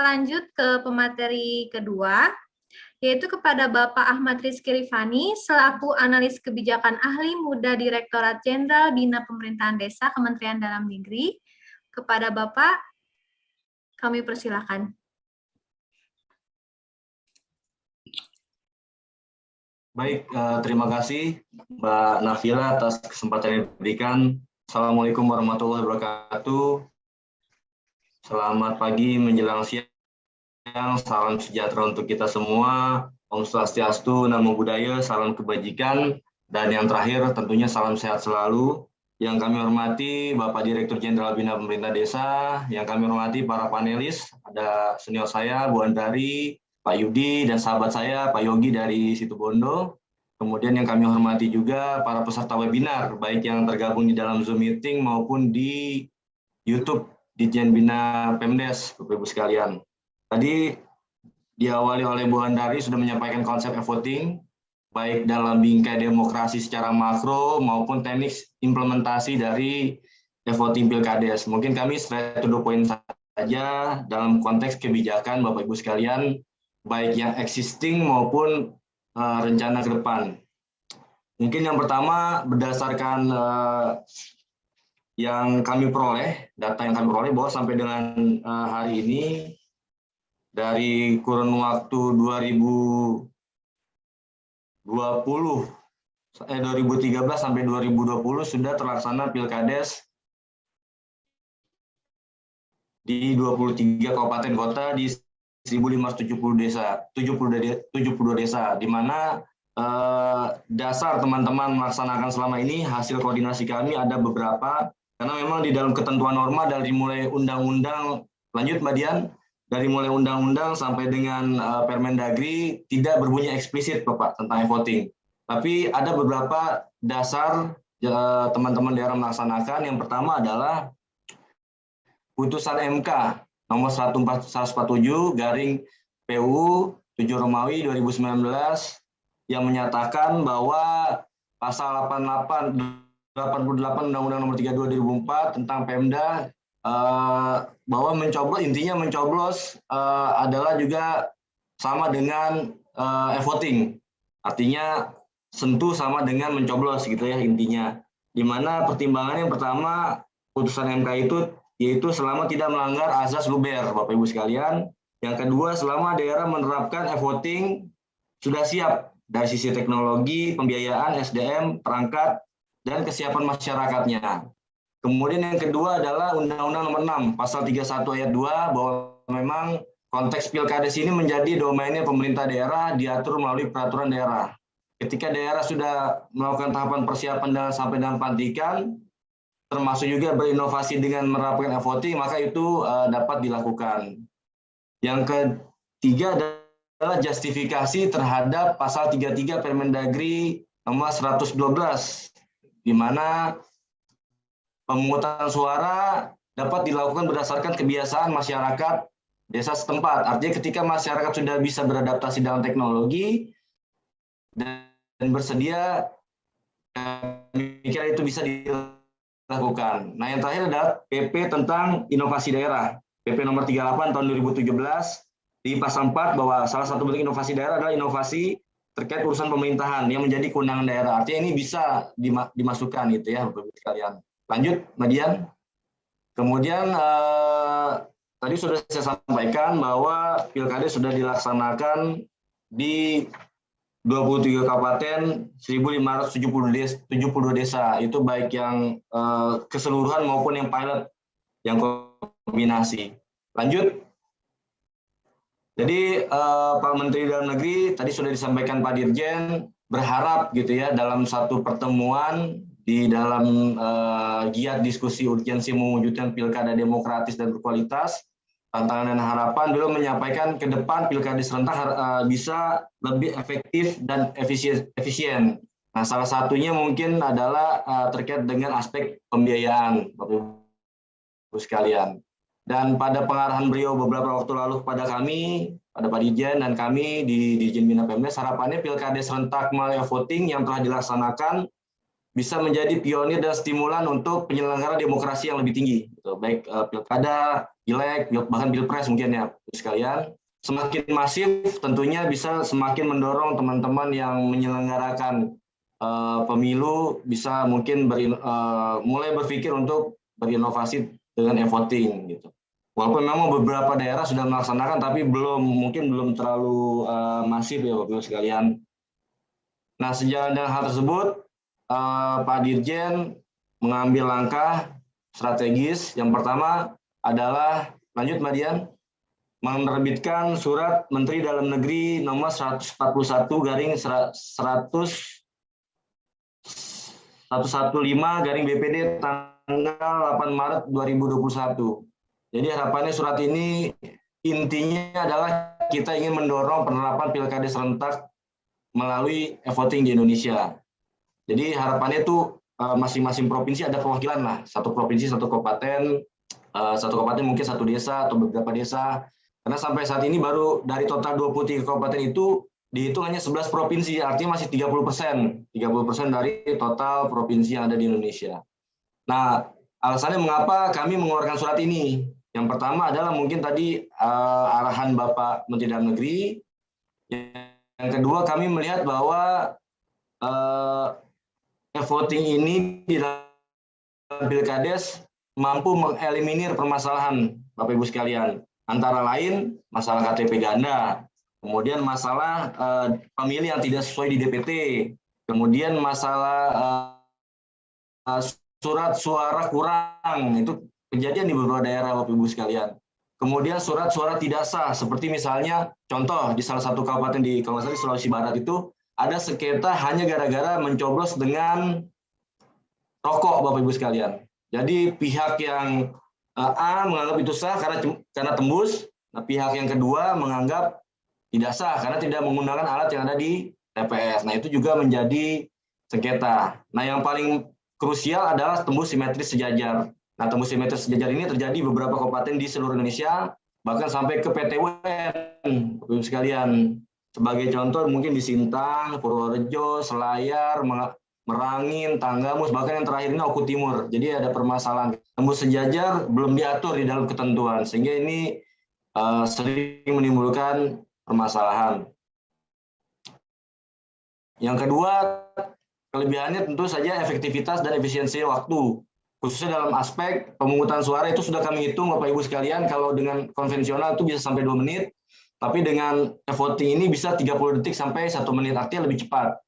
lanjut ke pemateri kedua, yaitu kepada Bapak Ahmad Rizky Rifani, selaku analis kebijakan ahli muda Direktorat Jenderal Bina Pemerintahan Desa Kementerian Dalam Negeri. Kepada Bapak, kami persilakan. Baik, terima kasih Mbak Nafila atas kesempatan yang diberikan. Assalamualaikum warahmatullahi wabarakatuh. Selamat pagi menjelang siang, salam sejahtera untuk kita semua. Om Swastiastu, Namo Buddhaya, salam kebajikan. Dan yang terakhir tentunya salam sehat selalu. Yang kami hormati Bapak Direktur Jenderal Bina Pemerintah Desa, yang kami hormati para panelis, ada senior saya, Bu Andari, Pak Yudi, dan sahabat saya, Pak Yogi dari Situbondo. Kemudian yang kami hormati juga para peserta webinar, baik yang tergabung di dalam Zoom meeting maupun di YouTube Ditjen Bina Pemdes, Bapak Ibu sekalian. Tadi diawali oleh Bu Andari sudah menyampaikan konsep e-voting, baik dalam bingkai demokrasi secara makro maupun teknik implementasi dari e-voting Pilkades. Mungkin kami straight to the point saja dalam konteks kebijakan Bapak Ibu sekalian, baik yang existing maupun rencana ke depan. Mungkin yang pertama berdasarkan yang kami peroleh, data yang kami peroleh bahwa sampai dengan hari ini dari kurun waktu 2013 sampai 2020 sudah terlaksana Pilkades di 23 kabupaten kota di 1.570 desa, 72 desa, di mana dasar teman-teman melaksanakan selama ini hasil koordinasi kami ada beberapa, karena memang di dalam ketentuan norma dari mulai undang-undang, lanjut Mbak Dian, dari mulai undang-undang sampai dengan Permendagri tidak berbunyi eksplisit Bapak tentang e-voting. Tapi ada beberapa dasar teman-teman daerah melaksanakan. Yang pertama adalah putusan MK nomor 147 garing PUU 7 Romawi 2019 yang menyatakan bahwa pasal 88 Undang-Undang Nomor 32 2004 tentang Pemda bahwa mencoblos adalah juga sama dengan e-voting, artinya sentuh sama dengan mencoblos gitu ya intinya. Di mana pertimbangan yang pertama putusan MK itu yaitu selama tidak melanggar azas luber Bapak Ibu sekalian. Yang kedua, selama daerah menerapkan e-voting sudah siap dari sisi teknologi, pembiayaan, SDM, perangkat, dan kesiapan masyarakatnya. Kemudian yang kedua adalah Undang-Undang Nomor 6 Pasal 31 Ayat 2 bahwa memang konteks Pilkades ini menjadi domainnya pemerintah daerah, diatur melalui peraturan daerah. Ketika daerah sudah melakukan tahapan persiapan dan sampai dengan pelantikan, termasuk juga berinovasi dengan menerapkan e-voting, maka itu dapat dilakukan. Yang ketiga adalah justifikasi terhadap pasal 33 Permendagri nomor 112, di mana pemungutan suara dapat dilakukan berdasarkan kebiasaan masyarakat desa setempat. Artinya ketika masyarakat sudah bisa beradaptasi dalam teknologi dan bersedia, kami kira itu bisa dilakukan. Nah, yang terakhir adalah PP tentang inovasi daerah. PP nomor 38 tahun 2017 di pasal 4 bahwa salah satu bentuk inovasi daerah adalah inovasi terkait urusan pemerintahan yang menjadi kewenangan daerah. Artinya ini bisa dimasukkan gitu ya Bapak Ibu sekalian. Lanjut, Mbak Dian. Kemudian tadi sudah saya sampaikan bahwa Pilkades sudah dilaksanakan di 23 kabupaten, 1.572 desa. Itu baik yang keseluruhan maupun yang pilot, yang kombinasi. Lanjut. Jadi Pak Menteri Dalam Negeri tadi sudah disampaikan Pak Dirjen berharap gitu ya dalam satu pertemuan di dalam giat diskusi urgensi mewujudkan pilkada demokratis dan berkualitas, tantangan dan harapan, beliau menyampaikan ke depan pilkada serentak bisa lebih efektif dan efisien. Nah, salah satunya mungkin adalah terkait dengan aspek pembiayaan, Bapak Ibu sekalian. Dan pada pengarahan beliau beberapa waktu lalu kepada kami, pada Pak Dirjen dan kami di Ditjen Bina Pemdes, harapannya pilkada serentak melalui voting yang telah dilaksanakan bisa menjadi pionir dan stimulan untuk penyelenggara demokrasi yang lebih tinggi, gitu. Baik pilkada, pileg, bahkan pilpres mungkin ya sekalian. Semakin masif tentunya bisa semakin mendorong teman-teman yang menyelenggarakan pemilu bisa mungkin mulai berpikir untuk berinovasi dengan e-voting gitu. Walaupun memang beberapa daerah sudah melaksanakan, tapi mungkin belum terlalu masif ya Bapak Ibu sekalian. Nah, sejalan dengan hal tersebut, Pak Dirjen mengambil langkah strategis. Yang pertama adalah, lanjut Mbak Dian, menerbitkan surat Menteri Dalam Negeri nomor 141/115/BPD tanggal 8 Maret 2021. Jadi harapannya surat ini intinya adalah kita ingin mendorong penerapan pilkada serentak melalui e-voting di Indonesia. Jadi harapannya itu masing-masing provinsi ada perwakilan lah, satu provinsi satu kabupaten mungkin satu desa atau beberapa desa. Karena sampai saat ini baru dari total 23 kabupaten itu dihitung hanya 11 provinsi, artinya masih 30% dari total provinsi yang ada di Indonesia. Nah, alasannya mengapa kami mengeluarkan surat ini? Yang pertama adalah mungkin tadi arahan Bapak Menteri Dalam Negeri. Yang kedua, kami melihat bahwa e-voting ini di dalam Pilkades mampu mengeliminir permasalahan Bapak Ibu sekalian. Antara lain masalah KTP ganda, kemudian masalah pemilih yang tidak sesuai di DPT, kemudian masalah surat suara kurang, itu kejadian di beberapa daerah Bapak Ibu sekalian. Kemudian surat suara tidak sah, seperti misalnya contoh di salah satu kabupaten di Sulawesi Barat itu ada sengketa hanya gara-gara mencoblos dengan rokok Bapak Ibu sekalian. Jadi pihak yang A menganggap itu sah karena tembus, nah pihak yang kedua menganggap tidak sah karena tidak menggunakan alat yang ada di TPS. Nah itu juga menjadi sengketa. Nah yang paling krusial adalah tembus simetris sejajar. Nah tembus simetris sejajar ini terjadi beberapa kabupaten di seluruh Indonesia, bahkan sampai ke PT UN, Bapak-Ibu sekalian. Sebagai contoh mungkin di Sintang, Purworejo, Selayar, Merangin, Tanggamus, bahkan yang terakhir ini Oku Timur. Jadi ada permasalahan. Tembus sejajar belum diatur di dalam ketentuan, sehingga ini sering menimbulkan permasalahan. Yang kedua, kelebihannya tentu saja efektivitas dan efisiensi waktu. Khususnya dalam aspek pemungutan suara itu sudah kami hitung Bapak Ibu sekalian, kalau dengan konvensional itu bisa sampai 2 menit, tapi dengan e-voting ini bisa 30 detik sampai 1 menit, artinya lebih cepat.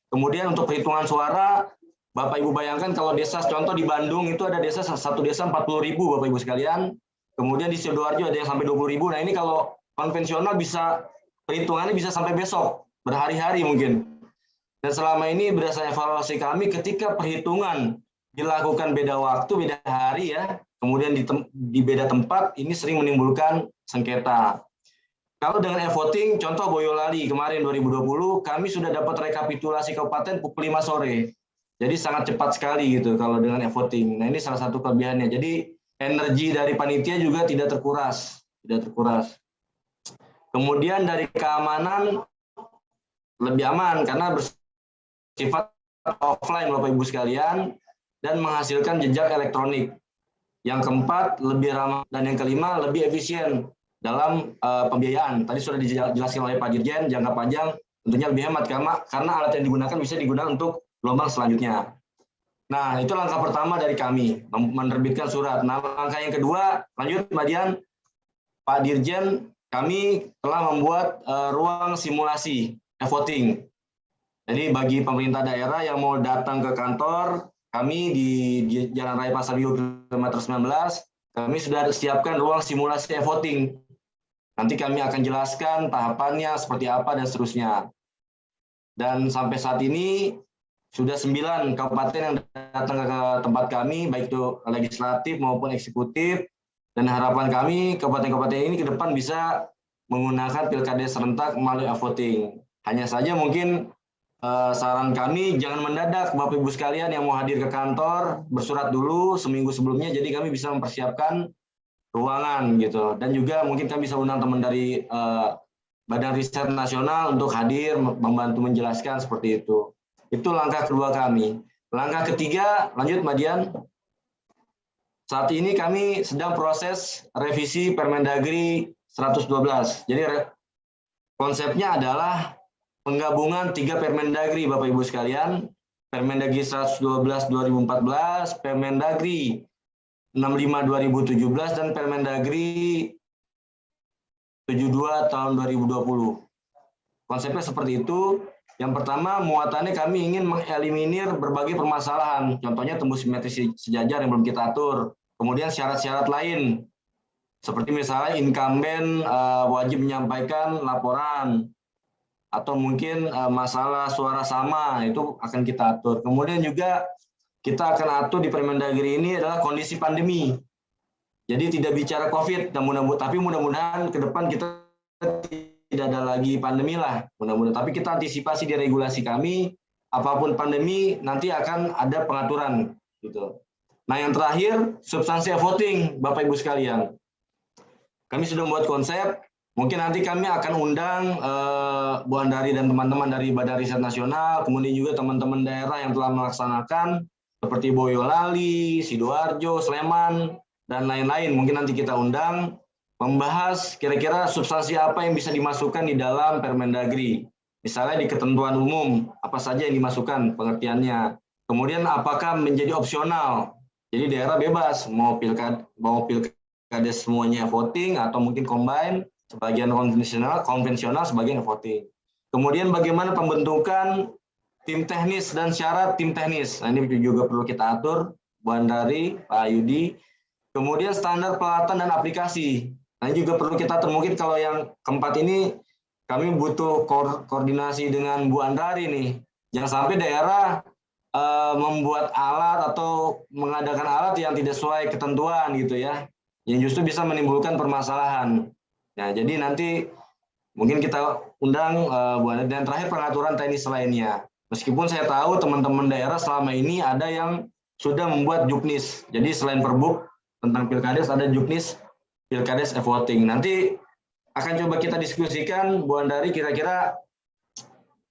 Kemudian untuk perhitungan suara, Bapak Ibu bayangkan kalau desa, contoh di Bandung itu ada desa, satu desa 40.000 Bapak Ibu sekalian, kemudian di Sidoarjo ada yang sampai 20.000, nah ini kalau konvensional bisa, perhitungannya bisa sampai besok, berhari-hari mungkin. Dan selama ini berdasarkan evaluasi kami, ketika perhitungan dilakukan beda waktu, beda hari ya, kemudian di beda tempat, ini sering menimbulkan sengketa. Kalau dengan e-voting, contoh Boyolali kemarin 2020, kami sudah dapat rekapitulasi kabupaten pukul 5 sore. Jadi sangat cepat sekali gitu kalau dengan e-voting. Nah ini salah satu kelebihannya. Jadi energi dari panitia juga tidak terkuras. Kemudian dari keamanan lebih aman karena bersifat offline Bapak Ibu sekalian dan menghasilkan jejak elektronik. Yang keempat lebih ramah dan yang kelima lebih efisien dalam pembiayaan. Tadi sudah dijelaskan oleh Pak Dirjen, jangka panjang tentunya lebih hemat karena alat yang digunakan bisa digunakan untuk gelombang selanjutnya. Nah, itu langkah pertama dari kami, menerbitkan surat. Nah, langkah yang kedua, lanjut Mbak Dian, Pak Dirjen, kami telah membuat ruang simulasi e-voting. Jadi bagi pemerintah daerah yang mau datang ke kantor, kami di Jalan Raya Pasar Minggu kilometer 19, kami sudah siapkan ruang simulasi e-voting. Nanti kami akan jelaskan tahapannya seperti apa dan seterusnya. Dan sampai saat ini sudah 9 kabupaten yang datang ke tempat kami, baik itu legislatif maupun eksekutif. Dan harapan kami kabupaten-kabupaten ini ke depan bisa menggunakan pilkada serentak melalui e-voting. Hanya saja mungkin saran kami jangan mendadak Bapak Ibu sekalian yang mau hadir ke kantor, bersurat dulu seminggu sebelumnya, jadi kami bisa mempersiapkan ruangan gitu. Dan juga mungkin kami bisa undang teman dari Badan Riset Nasional untuk hadir membantu menjelaskan seperti itu. Itu langkah kedua kami. Langkah ketiga, lanjut Mbak Dian. Saat ini kami sedang proses revisi Permendagri 112. Jadi konsepnya adalah penggabungan 3 Permendagri, Bapak Ibu sekalian. Permendagri 112 2014, Permendagri 65 2017, dan Permendagri 72 tahun 2020. Konsepnya seperti itu. Yang pertama, muatannya kami ingin mengeliminir berbagai permasalahan. Contohnya tembus simetris sejajar yang belum kita atur. Kemudian syarat-syarat lain, seperti misalnya incumbent wajib menyampaikan laporan, atau mungkin masalah suara sama, itu akan kita atur. Kemudian juga kita akan atur di Permendagri ini adalah kondisi pandemi. Jadi tidak bicara COVID, tapi mudah-mudahan ke depan kita tidak ada lagi pandemi lah, mudah-mudahan. Tapi kita antisipasi di regulasi kami, apapun pandemi nanti akan ada pengaturan gitu. Nah, yang terakhir substansi voting, Bapak Ibu sekalian. Kami sudah membuat konsep, mungkin nanti kami akan undang Bu Andari dan teman-teman dari Badan Riset Nasional, kemudian juga teman-teman daerah yang telah melaksanakan seperti Boyolali, Sidoarjo, Sleman, dan lain-lain. Mungkin nanti kita undang membahas kira-kira substansi apa yang bisa dimasukkan di dalam Permendagri. Misalnya di ketentuan umum, apa saja yang dimasukkan pengertiannya. Kemudian apakah menjadi opsional. Jadi daerah bebas, mau pilkades semuanya voting atau mungkin combine, sebagian konvensional, sebagian voting. Kemudian bagaimana pembentukan tim teknis dan syarat tim teknis. Nah, ini juga perlu kita atur, Bu Andari, Pak Yudi. Kemudian standar peralatan dan aplikasi. Nah, ini juga perlu kita atur. Mungkin kalau yang keempat ini kami butuh koordinasi dengan Bu Andari nih. Jangan sampai daerah membuat alat atau mengadakan alat yang tidak sesuai ketentuan gitu ya. Yang justru bisa menimbulkan permasalahan. Nah, jadi nanti mungkin kita undang Bu Andari. Dan terakhir pengaturan teknis lainnya. Meskipun saya tahu teman-teman daerah selama ini ada yang sudah membuat juknis. Jadi selain perbuk tentang pilkades ada juknis pilkades e-voting. Nanti akan coba kita diskusikan, Bu Andari, kira-kira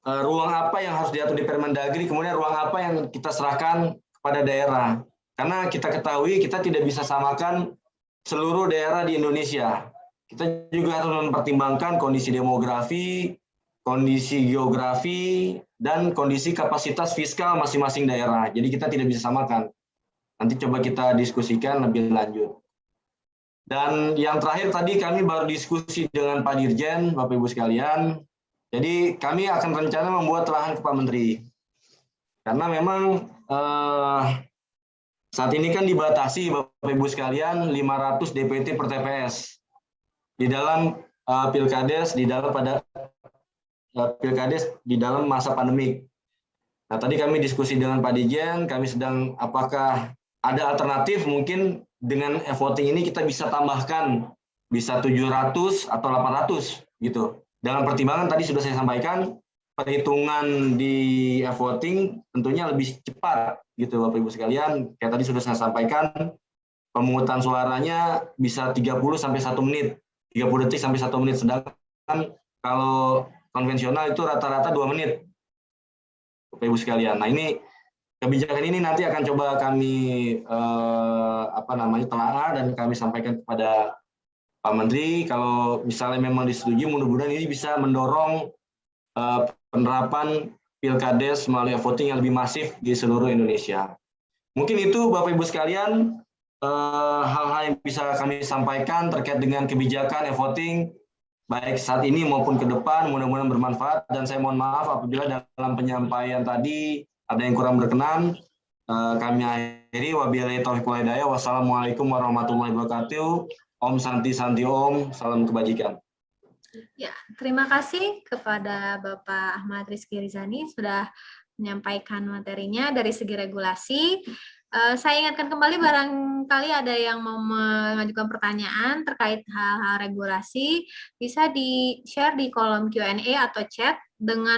ruang apa yang harus diatur di Permendagri, kemudian ruang apa yang kita serahkan kepada daerah. Karena kita ketahui kita tidak bisa samakan seluruh daerah di Indonesia. Kita juga harus mempertimbangkan kondisi demografi, kondisi geografi, dan kondisi kapasitas fiskal masing-masing daerah. Jadi kita tidak bisa samakan. Nanti coba kita diskusikan lebih lanjut. Dan yang terakhir tadi kami baru diskusi dengan Pak Dirjen, Bapak Ibu sekalian. Jadi kami akan rencana membuat lahan ke Pak Menteri. Karena memang saat ini kan dibatasi Bapak Ibu sekalian 500 DPT per TPS. Di dalam pilkades, di dalam masa pandemik. Nah, tadi kami diskusi dengan Pak Dirjen, kami sedang apakah ada alternatif mungkin dengan e-voting ini kita bisa tambahkan bisa 700 atau 800 gitu. Dalam pertimbangan tadi sudah saya sampaikan, perhitungan di e-voting tentunya lebih cepat gitu Bapak Ibu sekalian. Kayak tadi sudah saya sampaikan, pemungutan suaranya bisa 30 sampai 1 menit, 30 detik sampai 1 menit, sedangkan kalau konvensional itu rata-rata 2 menit. Bapak Ibu sekalian. Nah, ini kebijakan ini nanti akan coba kami telaah dan kami sampaikan kepada Pak Menteri. Kalau misalnya memang disetujui, mudah-mudahan ini bisa mendorong penerapan pilkades melalui voting yang lebih masif di seluruh Indonesia. Mungkin itu Bapak Ibu sekalian hal-hal yang bisa kami sampaikan terkait dengan kebijakan e-voting baik saat ini maupun ke depan, mudah-mudahan bermanfaat. Dan saya mohon maaf apabila dalam penyampaian tadi ada yang kurang berkenan. Kami akhiri, wabillahi taufiq wal hidayah. Wassalamualaikum warahmatullahi wabarakatuh. Om Santi Santi Om, salam kebajikan. Ya, terima kasih kepada Bapak Ahmad Rizky Rizani sudah menyampaikan materinya dari segi regulasi. Saya ingatkan kembali barangkali ada yang mau mengajukan pertanyaan terkait hal-hal regulasi, bisa di-share di kolom Q&A atau chat dengan